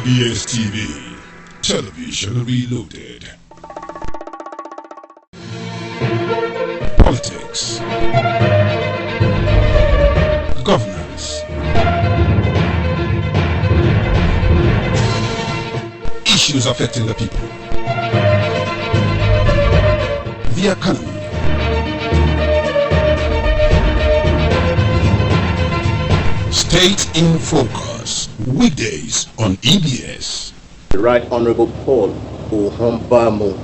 EBS TV, television reloaded. Politics, governance, issues affecting the people, the economy, State in Focus, weekdays on EBS. The Right Honorable Paul Ohonbamu.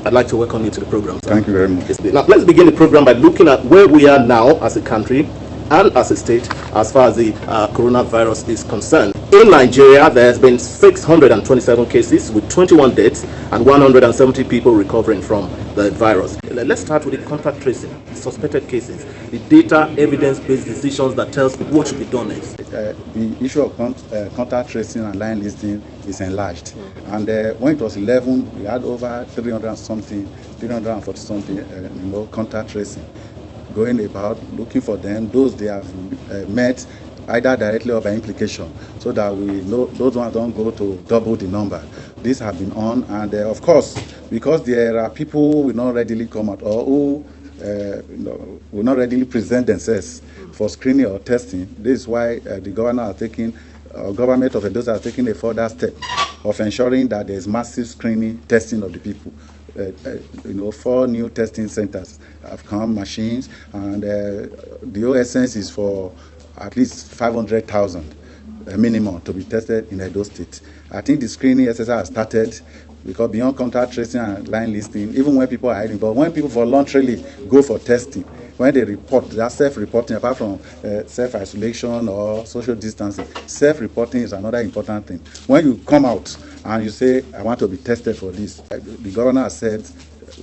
I'd like to welcome you to the program, sir. Thank you very much. Now, let's begin the program by looking at where we are now as a country and as a state as far as the coronavirus is concerned. In Nigeria, there has been 627 cases with 21 deaths and 170 people recovering from the virus. Let's start with the contact tracing, the suspected cases, the data evidence-based decisions that tells what should be done next. The issue of contact tracing and line listing is enlarged. And when it was 11, we had over 340 something, contact tracing going about, looking for them, those they have met either directly or by implication, so that we know those ones don't go to double the number. These have been on, and of course, because there are people who will not readily come out or who will not readily present themselves for screening or testing. This is why the government of Edo are taking a further step of ensuring that there is massive screening, testing of the people. 4 new testing centers have come, machines, and the OSNs is for at least 500,000 minimum to be tested in Edo State. I think the screening exercise has started, because beyond contact tracing and line listing, even when people are hiding, but when people voluntarily go for testing, when they report, they are self-reporting, apart from self-isolation or social distancing, self-reporting is another important thing. When you come out and you say, I want to be tested for this, the governor has said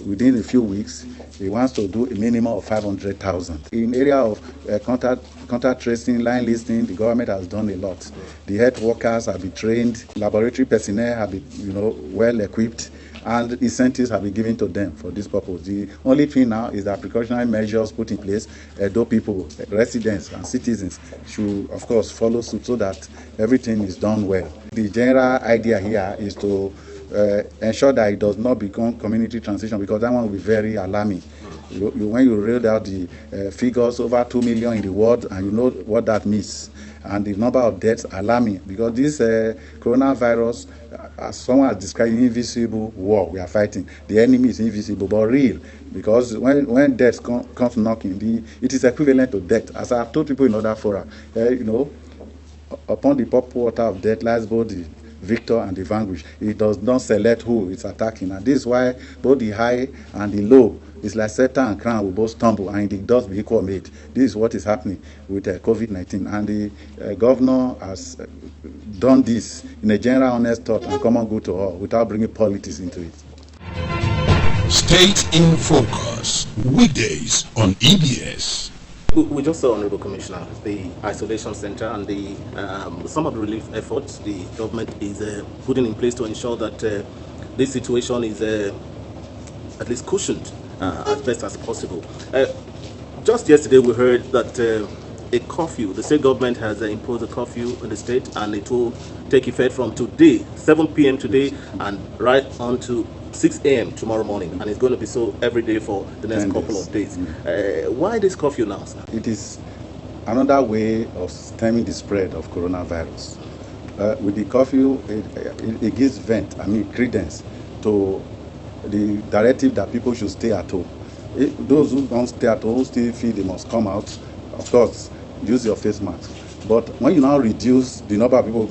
within a few weeks, he wants to do a minimum of 500,000. In area of contact tracing, line listing, the government has done a lot. The health workers have been trained, laboratory personnel have been well equipped, and incentives have been given to them for this purpose. The only thing now is that precautionary measures put in place, though people, residents and citizens should of course follow suit so that everything is done well. The general idea here is to ensure that it does not become community transmission, because that one will be very alarming. When you read out the figures, over 2 million in the world, and you know what that means, and the number of deaths alarming, because this coronavirus, as someone has described, invisible war we are fighting. The enemy is invisible but real, because when death comes knocking, it is equivalent to death. As I have told people in other fora, upon the purple water of death lies both the victor and the vanquished. It does not select who it's attacking, and this is why both the high and the low, it's like scepter and crown will both stumble, and the dust be equal made. This is what is happening with COVID-19, and the governor has done this in a general, honest thought and common good to all, without bringing politics into it. State in Focus, weekdays on EBS. We just saw, Honorable Commissioner, the isolation center and the some of the relief efforts the government is putting in place to ensure that this situation is at least cushioned as best as possible. Just yesterday we heard that a curfew, the state government has imposed a curfew in the state, and it will take effect from today, 7 p.m. today, and right on to 6 a.m. tomorrow morning, and it's going to be so every day for the next couple of days. Why this curfew now, sir? It is another way of stemming the spread of coronavirus. With the curfew, it gives credence to the directive that people should stay at home. Those who don't stay at home still feel they must come out. Of course, use your face mask. But when you now reduce the number of people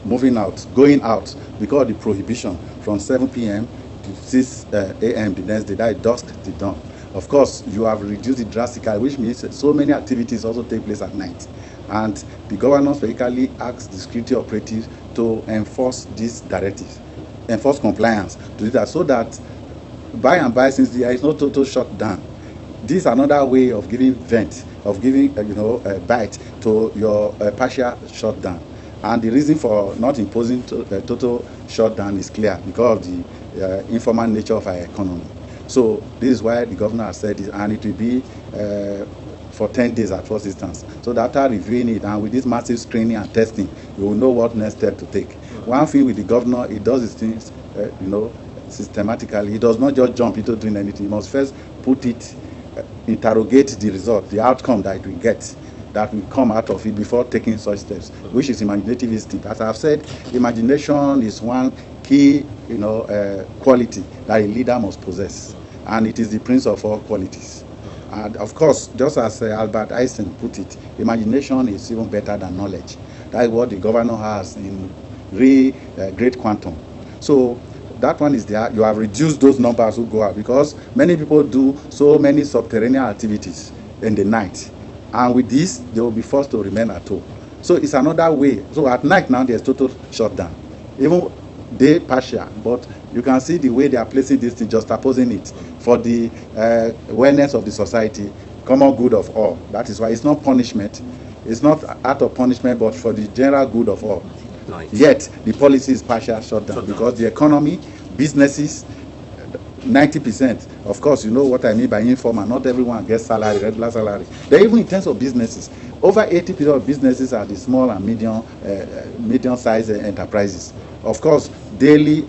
moving out, going out, because of the prohibition from 7 p.m. to 6 a.m. the next day, that is dusk till dawn. Of course, you have reduced it drastically, which means so many activities also take place at night. And the governor specifically asked the security operatives to enforce this directive, enforce compliance to do that, so that by and by, since there is no total shutdown, this is another way of giving vent, of giving a bite to your partial shutdown. And the reason for not imposing total shutdown is clear, because of the informal nature of our economy. So this is why the governor has said this, and it will be for 10 days at first instance. So that after reviewing it, and with this massive screening and testing, we will know what next step to take. One thing with the governor, he does his things, systematically. He does not just jump into doing anything. He must first put it, interrogate the result, the outcome that we get, that will come out of it before taking such steps, which is imaginative instinct. As I've said, imagination is one key, quality that a leader must possess, and it is the prince of all qualities. And of course, just as Albert Einstein put it, imagination is even better than knowledge. That is what the governor has in great quantum. So that one is there. You have reduced those numbers who go out, because many people do so many subterranean activities in the night, and with this they will be forced to remain at home. So it's another way. So at night now there's total shutdown, even day partial, but you can see the way they are placing this thing, juxtaposing it for the awareness of the society, common good of all. That is why it's not punishment. It's not out of punishment, but for the general good of all. Nice. Yet the policy is partial shutdown because the economy, businesses, 90%. Of course, you know what I mean by informal. Not everyone gets salary, regular salary. Then even in terms of businesses, over 80% of businesses are the small and medium-sized enterprises. Of course, daily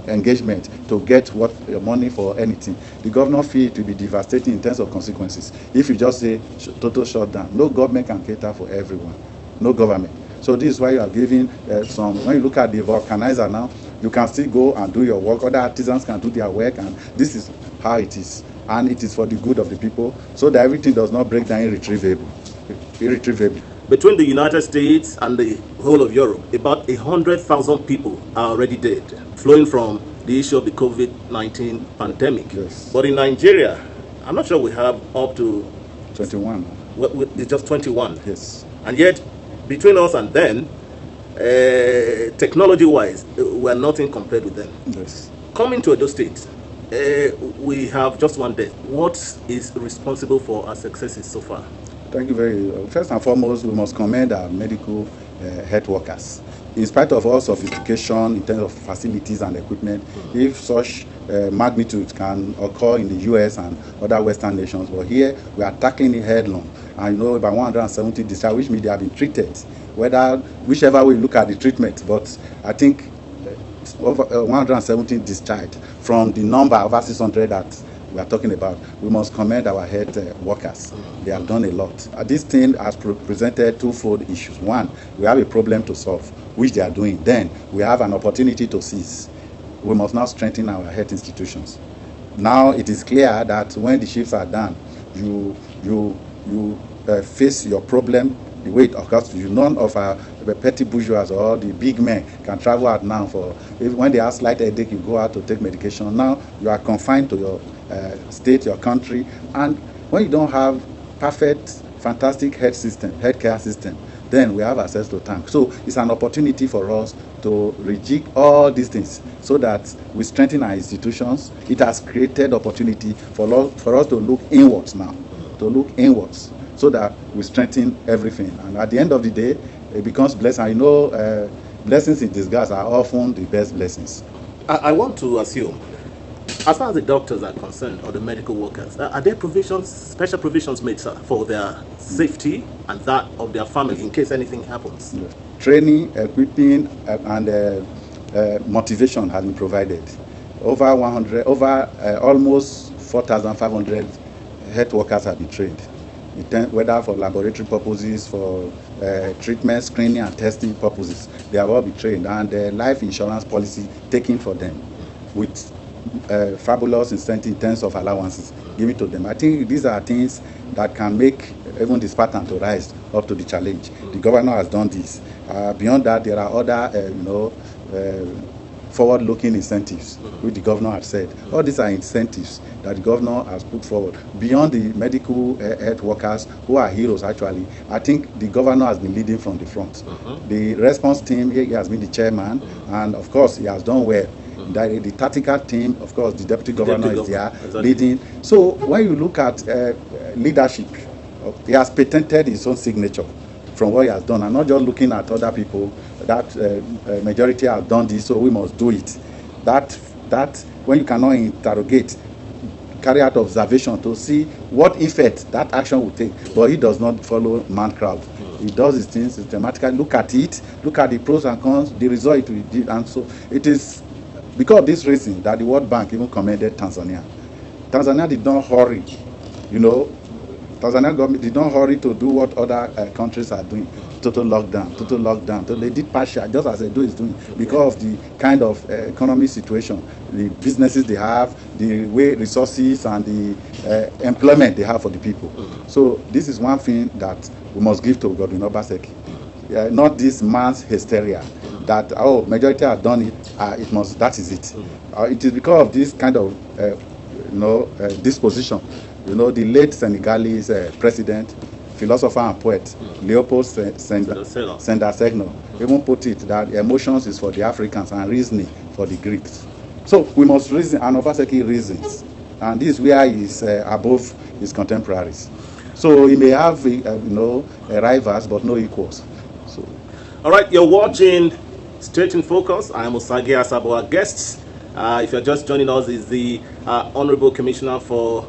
engagement to get money for anything. The governor feel it will be devastating in terms of consequences if you just say total shutdown. No government can cater for everyone. No government. So this is why you are giving some. When you look at the vulcanizer now, you can still go and do your work. Other artisans can do their work, and this is how it is. And it is for the good of the people, so that everything does not break down irretrievably. Between the United States and the whole of Europe, about 100,000 people are already dead, flowing from the issue of the COVID-19 pandemic. Yes. But in Nigeria, I'm not sure we have up to 21. It's just 21. Yes. And yet, between us and them, technology-wise, we're nothing compared with them. Yes. Coming to Edo State, we have just one death. What is responsible for our successes so far? Thank you very much. First and foremost, we must commend our medical health workers. In spite of all sophistication in terms of facilities and equipment, if such magnitude can occur in the US and other Western nations, but here we are tackling it headlong. And about 170 discharge, which means they have been treated, whichever way you look at the treatment. But I think over 170 discharged from the number over 600 that we are talking about. We must commend our health workers. They have done a lot. This thing has presented twofold issues. One, we have a problem to solve, which they are doing. Then we have an opportunity to seize. We must now strengthen our health institutions. Now it is clear that when the shifts are done, you face your problem the way it occurs to you. None of our petty bourgeois or the big men can travel out now when they have slight headache, you go out to take medication. Now you are confined to your state, your country, and when you don't have perfect, fantastic healthcare system, then we have access to tank. So it's an opportunity for us to rejig all these things so that we strengthen our institutions. It has created opportunity for us to look inwards now, so that we strengthen everything. And at the end of the day, it becomes blessing. Blessings in disguise are often the best blessings. I want to assume, as far as the doctors are concerned, or the medical workers, are there special provisions made, sir, for their safety and that of their family in case anything happens? Yes. Training, equipping, and motivation has been provided. Almost 4,500 health workers have been trained, whether for laboratory purposes, for treatment, screening, and testing purposes. They have all been trained, and the life insurance policy taken for them with fabulous incentive in terms of allowances given to them. I think these are things that can make even the Spartan to rise up to the challenge. The governor has done this. Beyond that, there are other, forward-looking incentives, which the governor has said. All these are incentives that the governor has put forward. Beyond the medical health workers, who are heroes actually, I think the governor has been leading from the front. The response team, he has been the chairman, and of course, he has done well. The tactical team, of course, the deputy governor is there leading. So when you look at leadership, he has patented his own signature from what he has done, and not just looking at other people. That majority have done this, so we must do it. That when you cannot interrogate, carry out observation to see what effect that action will take, but he does not follow man crowd. He does his things systematically. Look at it, look at the pros and cons, the result it will give. And so it is because of this reason that the World Bank even commended Tanzania. Tanzania did not hurry, you know. Tanzania government did not hurry to do what other countries are doing. Total lockdown. So they did partial, just as they do is doing, because of the kind of economic situation, the businesses they have, the way resources and the employment they have for the people. So this is one thing that we must give to Godwin Obaseki. Not this mass hysteria that majority have done it. It must. That is it. It is because of this kind of disposition. You know, the late Senegalese president, philosopher and poet Leopold Sédar Senghor even put it that emotions is for the Africans and reasoning for the Greeks. So we must reason, and Obaseki reasons, and this is where he is above his contemporaries. So he may have rivals but no equals. So, all right, you're watching Straight in Focus. I'm Osage Asabo. Our guest, if you're just joining us, is the Honorable Commissioner for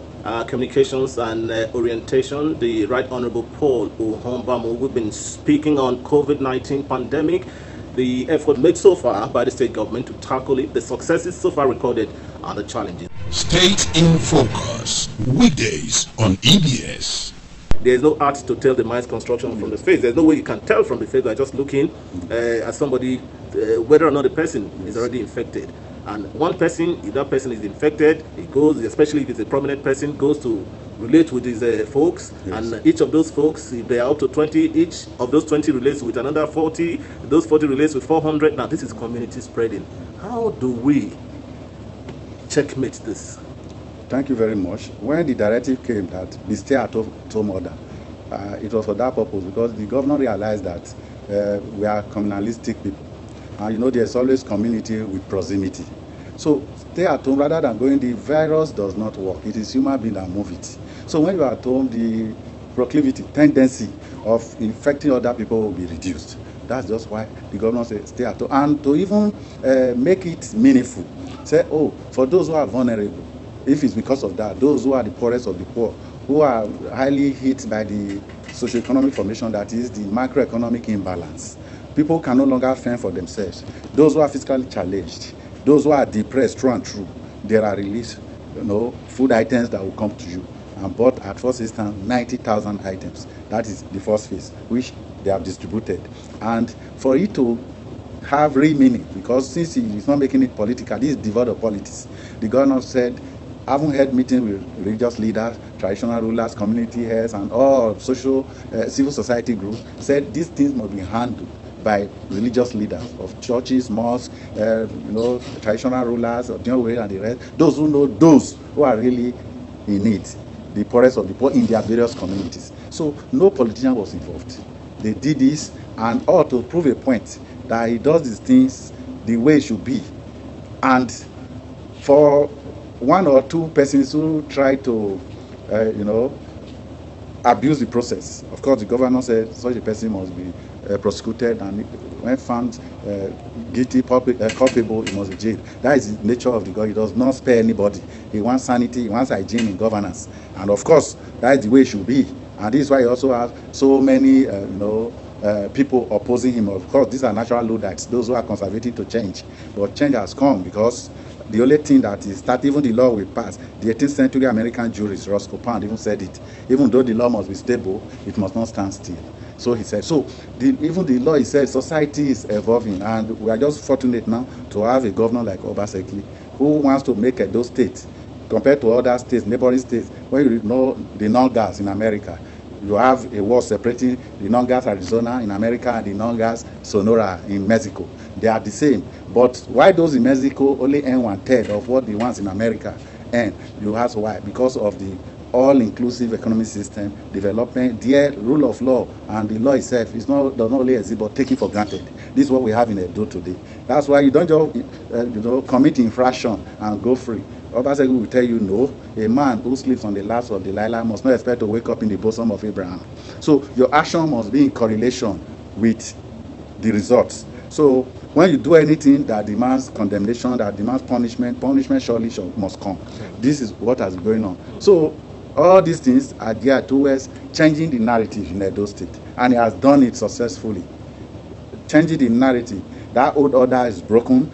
Communications and Orientation, the Right Honorable Paul Ohonbamu. We've been speaking on COVID-19 pandemic, the effort made so far by the state government to tackle it, the successes so far recorded, and the challenges. State in Focus, weekdays on EBS. There's no art to tell the mind's construction from the face. There's no way you can tell from the face by just looking at somebody whether or not the person is already infected. And one person, if that person is infected, he goes, especially if it's a prominent person, goes to relate with his folks. Yes. And each of those folks, if they are up to 20, each of those 20 relates with another 40, those 40 relates with 400. Now, this is community spreading. How do we checkmate this? Thank you very much. When the directive came that the stay-at-home order, it was for that purpose, because the governor realized that we are communalistic people. And you know, there's always community with proximity. So stay at home rather than going, the virus does not work. It is human being that move it. So when you are at home, the proclivity, tendency of infecting other people will be reduced. That's just why the governor said stay at home. And to even make it meaningful, say, for those who are vulnerable, if it's because of that, those who are the poorest of the poor, who are highly hit by the socioeconomic formation, that is the macroeconomic imbalance. People can no longer fend for themselves. Those who are physically challenged, those who are depressed through and through, there are released, food items that will come to you. And bought at first instance 90,000 items. That is the first phase, which they have distributed. And for it to have real meaning, because since he is not making it political, this is devoid of politics. The governor said, having had meetings with religious leaders, traditional rulers, community heads, and all social civil society groups, said these things must be handled by religious leaders of churches, mosques, traditional rulers, and the rest, those who know those who are really in need, the poorest of the poor in their various communities. So no politician was involved. They did this, and all to prove a point that he does these things the way it should be. And for one or two persons who try to, abuse the process, of course the governor said such a person must be prosecuted, and when found guilty, culpable, he must be jailed. That is the nature of the God. He does not spare anybody. He wants sanity, he wants hygiene in governance, and of course that is the way it should be. And this is why he also has so many people opposing him. Of course, these are natural Luddites, those who are conservative to change, but change has come, because the only thing that is that even the law will pass. The 18th century American jurist Roscoe Pound even said it. Even though the law must be stable, it must not stand still. So he said. So even the law, he said, society is evolving, and we are just fortunate now to have a governor like Obaseki, who wants to make Edo State, compared to other states, neighboring states, where you know the non-gas in America. You have a wall separating the non-gas Arizona in America and the non-gas Sonora in Mexico. They are the same. But why those in Mexico only earn 1/3 of what the ones in America earn? You ask why? Because of the all-inclusive economic system, development, their rule of law, and the law itself does not only exist but taken for granted. This is what we have in Edo today. That's why you don't just commit infraction and go free. Obaseki will tell you, no, a man who sleeps on the laps of Delilah must not expect to wake up in the bosom of Abraham. So your action must be in correlation with the results. So when you do anything that demands condemnation, that demands punishment surely must come. This is what has been going on. So all these things are geared towards changing the narrative in Edo State. and he has done it successfully. Changing the narrative. That old order is broken,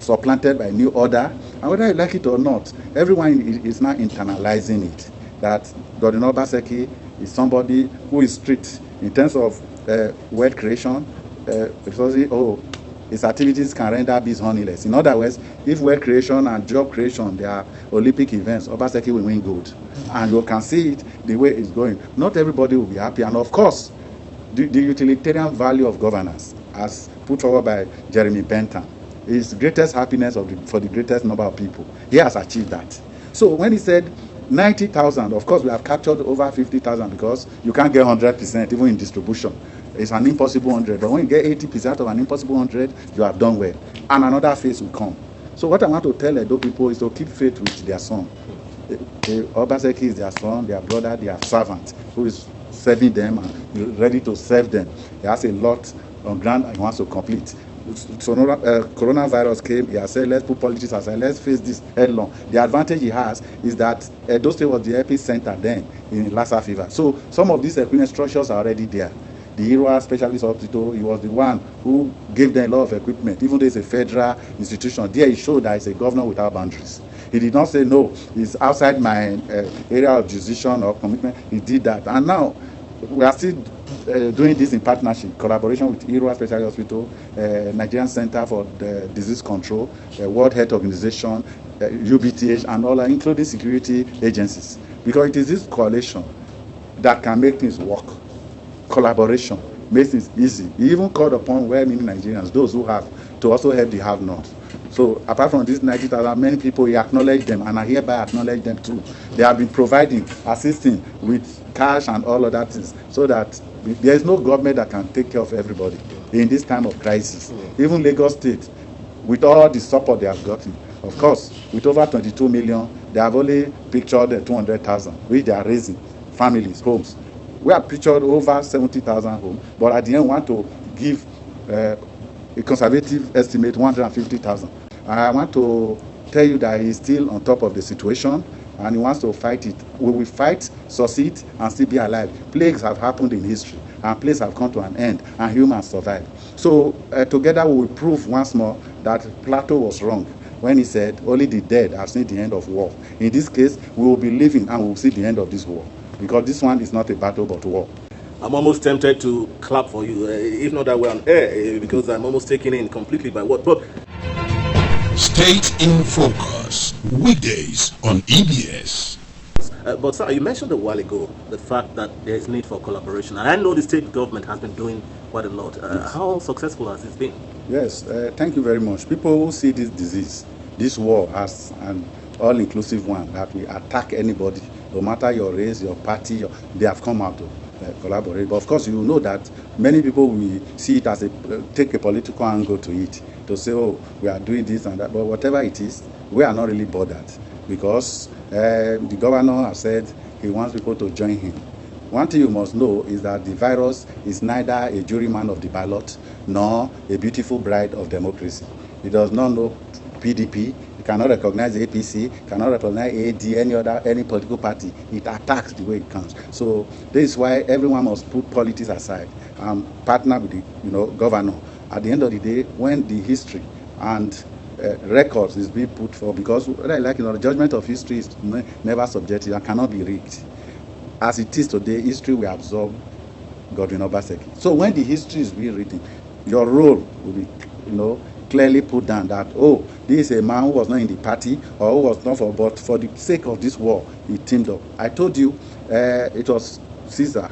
supplanted by new order, and whether you like it or not, everyone is now internalizing it. That Godwin Obaseki is somebody who is strict in terms of wealth creation, because his activities can render bees honeyless. In other words, if wealth creation and job creation, they are Olympic events, Obaseki will win gold. And you can see it the way it's going. Not everybody will be happy, and of course, the utilitarian value of governance, as put forward by Jeremy Bentham, is greatest happiness for the greatest number of people. He has achieved that. So when he said 90,000, of course we have captured over 50,000 because you can't get 100% even in distribution. It's an impossible 100, but when you get 80% of an impossible 100, you have done well. And another phase will come. So what I want to tell Edo people is to keep faith with their son. Obaseki is their son, their brother, their servant, who is serving them and ready to serve them. He has a lot on ground and he wants to complete. So coronavirus came, he has said, let's put politics aside, let's face this headlong. The advantage he has is that Edo State was the epicenter then in Lassa fever. So some of these equipment structures are already there. The Irua Specialist Hospital, he was the one who gave them a lot of equipment. Even though it's a federal institution, there he showed that it's a governor without boundaries. He did not say, no, it's outside my area of jurisdiction or commitment. He did that. And now, we are still doing this in partnership, collaboration with Irua Specialist Hospital, Nigerian Center for the Disease Control, World Health Organization, UBTH, and all, including security agencies. Because it is this coalition that can make things work. Collaboration makes things easy. He even called upon well-meaning Nigerians, those who have, to also help the have-not. So apart from these 90,000, many people, he acknowledged them, and I hereby acknowledge them too. They have been providing, assisting with cash and all other things, so that there is no government that can take care of everybody in this time of crisis. Even Lagos State, with all the support they have gotten, of course, with over 22 million, they have only pictured 200,000, which they are raising, families, homes. We have pictured over 70,000 homes, but at the end, we want to give a conservative estimate, 150,000. I want to tell you that he's still on top of the situation, and he wants to fight it. We will fight, succeed, and still be alive. Plagues have happened in history, and plagues have come to an end, and humans survive. So together we will prove once more that Plato was wrong when he said, only the dead have seen the end of war. In this case, we will be living and we will see the end of this war. Because this one is not a battle but war. I'm almost tempted to clap for you, if not that we're on air, because I'm almost taken in completely by what. But State in Focus, weekdays on EBS. But sir, you mentioned a while ago the fact that there is need for collaboration, and I know the state government has been doing quite a lot. Yes. How successful has it been? Yes, thank you very much. People who see this disease, this war, as an all-inclusive one that will attack anybody, no matter your race, your party, they have come out to collaborate. But of course, you know that many people will see it as take a political angle to it, to say, oh, we are doing this and that. But whatever it is, we are not really bothered, because the governor has said he wants people to join him. One thing you must know is that the virus is neither a juryman of the ballot nor a beautiful bride of democracy. It does not know PDP. It cannot recognize APC, cannot recognize AD, any political party. It attacks the way it comes. So this is why everyone must put politics aside and partner with the governor. At the end of the day, when the history and records is being put for, because the judgment of history is never subjective and cannot be rigged. As it is today, history will absorb Godwin Obaseki. So when the history is being written, your role will be, clearly put down that, oh, this is a man who was not in the party or who was not for, but for the sake of this war, he teamed up. I told you it was Caesar,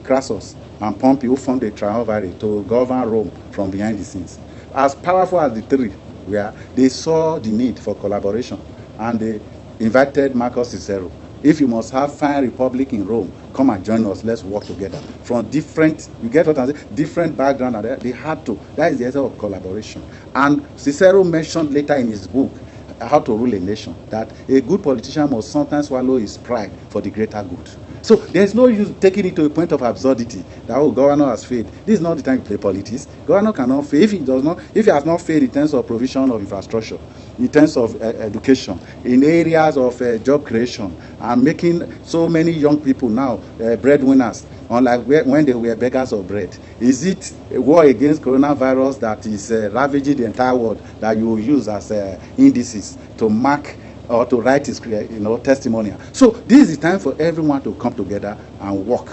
Crassus, and Pompey who formed a triumvirate to govern Rome from behind the scenes. As powerful as the three were, they saw the need for collaboration, and they invited Marcus Cicero. If you must have fine republic in Rome, come and join us, let's work together. From different, you get what I'm saying, different background, they had to. That is the essence of collaboration. And Cicero mentioned later in his book, How to Rule a Nation, that a good politician must sometimes swallow his pride for the greater good. So there's no use taking it to a point of absurdity that, oh, governor has failed. This is not the time to play politics. Governor cannot fail if he has not failed in terms of provision of infrastructure. in terms of education, in areas of job creation, and making so many young people now breadwinners, unlike when they were beggars of bread. Is it a war against coronavirus that is ravaging the entire world that you will use as indices to mark or to write his testimonial? So this is the time for everyone to come together and work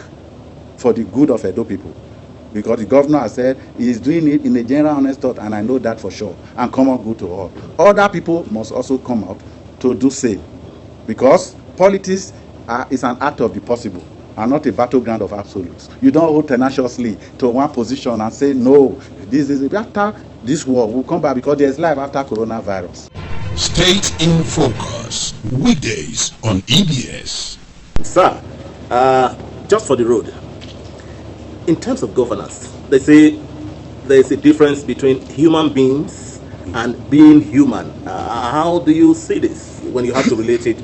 for the good of Edo people. Because the governor has said he is doing it in a general honest thought, and I know that for sure, and common good to all. Other people must also come up to do same, because politics is an act of the possible and not a battleground of absolutes. You don't hold tenaciously to one position and say, no, this is after this war, we'll come back because there's life after coronavirus. State in Focus, weekdays on EBS. Sir, just for the road, in terms of governance, they say there's a difference between human beings and being human. How do you see this when you have to relate it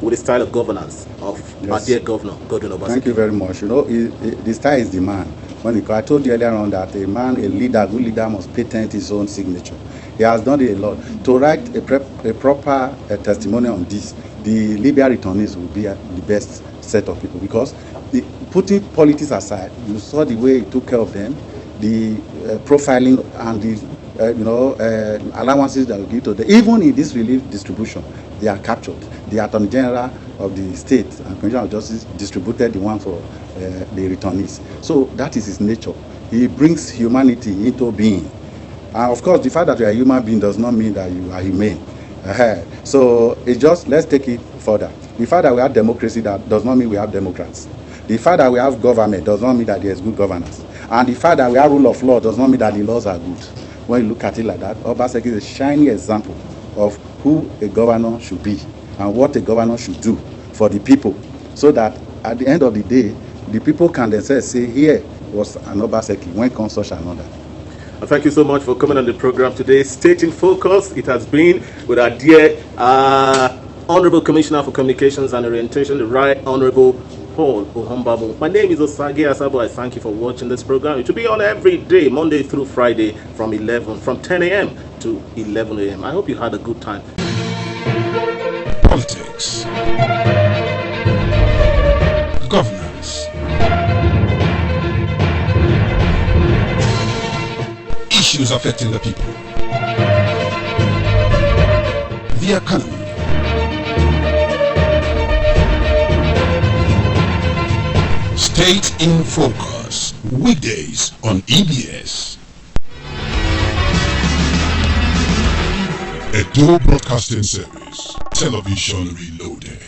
with the style of governance of our dear governor, Godwin Obaseki? Thank you very much. You know, the style is the man. I told you earlier on that a good leader must patent his own signature. He has done it a lot. To write a proper testimony on this, the Libya returnees will be the best set of people, because putting politics aside, you saw the way he took care of them, the profiling and the allowances that we give to them. Even in this relief distribution, they are captured. The Attorney General of the state and Commissioner of Justice distributed the one for the returnees. So that is his nature. He brings humanity into being. And of course, the fact that you are a human being does not mean that you are humane. So it's just, let's take it further. The fact that we have democracy, that does not mean we have Democrats. The fact that we have government does not mean that there is good governance. And the fact that we have rule of law does not mean that the laws are good. When you look at it like that, Obaseki is a shining example of who a governor should be and what a governor should do for the people, so that at the end of the day, the people can themselves say, here was an Obaseki, when comes such another. Thank you so much for coming on the program today. State in Focus, it has been with our dear Honorable Commissioner for Communications and Orientation, the Right Honorable Paul Ohonbamu. My name is Osage Asabo. I thank you for watching this program. It will be on every day, Monday through Friday, from 10 a.m. to 11 a.m. I hope you had a good time. Politics, governance, issues affecting the people, the economy, State in Focus, weekdays on EBS. Edo Broadcasting Service, television reloaded.